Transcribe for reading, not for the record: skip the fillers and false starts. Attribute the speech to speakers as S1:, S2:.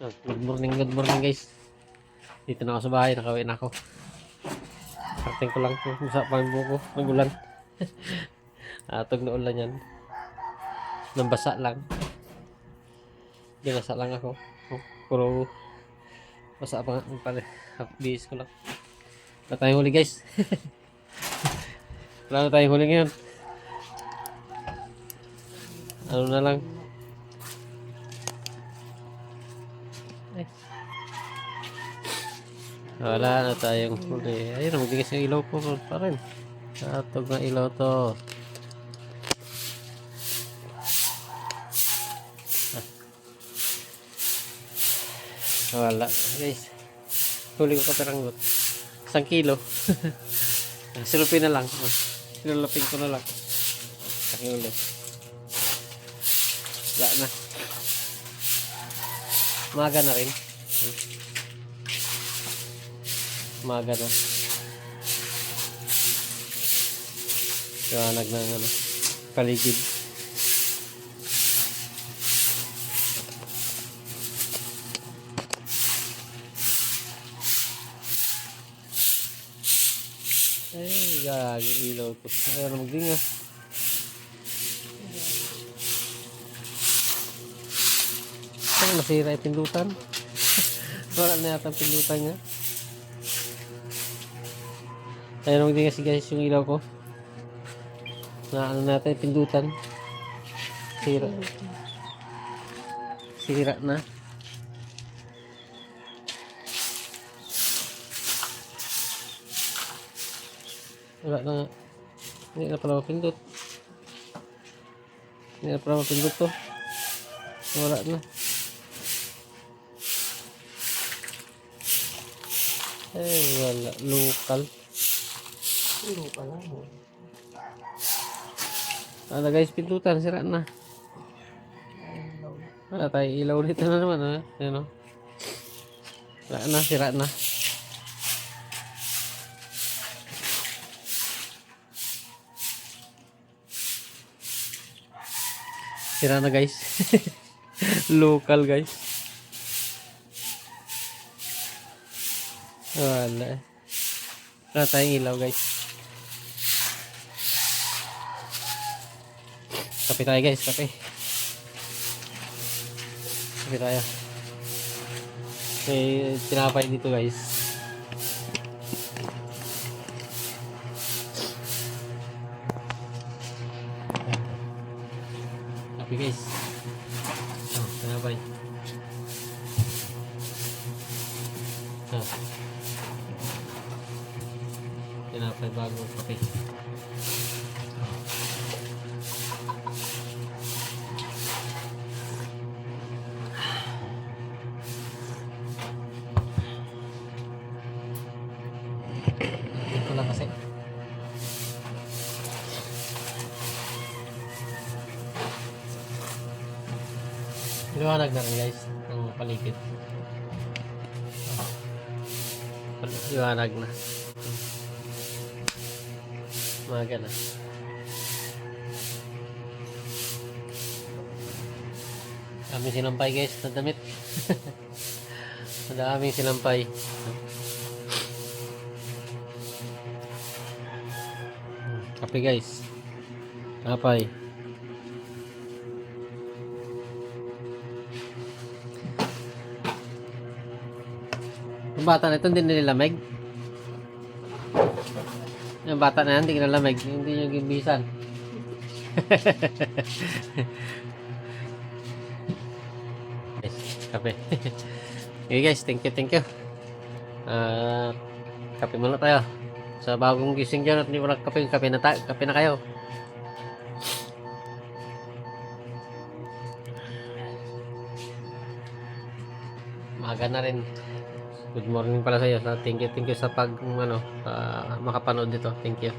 S1: Good morning guys. Dito na ako sa bahay, nakauwi na ako. Parting ko lang kung sa pangbo ko, nagulan. Atog na ulan yan. Nambasa lang. Binasa lang ako. Puro basa pa nga pala. Bihis ko lang. Wala tayong huli guys. Wala na tayong huli ngayon. Ano na lang. Wala na tayong huli. Ayun, magdigas yung ilaw ko pa rin. Atog na ilaw to. Wala guys. Huli ko kaperanggot. 1 kilo. Silupin na lang. Silupin ko na lang. Saking ulit. Wala na. Maga na rin. Maga na. Liwanag ng ano, paligid. Ay, gagi ilaw ko. Ayaw na magdinga. Ay, masira yung pindutan. Wala na yata ang pindutan niya. Ayaw na magdinga guys yung ilaw ko. Na ano natin yung pindutan. Sira. Sira na. Wala na. Hindi na pala mapindot. Hindi na pala mapindot to. Wala na. Eh, wala. Local.
S2: Local lang.
S1: Ano guys, pindutan. Sira na. Wala tayo ilaw dito na naman. Ayan o. Wala na. Sira na. Sira na guys. Local guys. Wala. Wala tayong ilaw guys. Kape tayo guys. Kape. Kape tayo. May tinapay dito guys. Kape guys. Tinapay. Tinapay bagong kape. Ito lang kasi. Liwanag na rin guys ang paligid. Liwanag na. Maga na. Daming sinampay guys na damit. Madaming sinampay. Kape guys. Kapay. Yung bata na ito hindi nilamig. Yung bata na yan hindi nilamig. Hindi nyo gimbisan. Kape. Okay guys, thank you. Kape muna tayo. Sa bagong gising dyan at hindi mo nagkape, kape na kayo. Maaga na rin. Good morning pala sa iyo. Thank you sa makapanood dito. Thank you.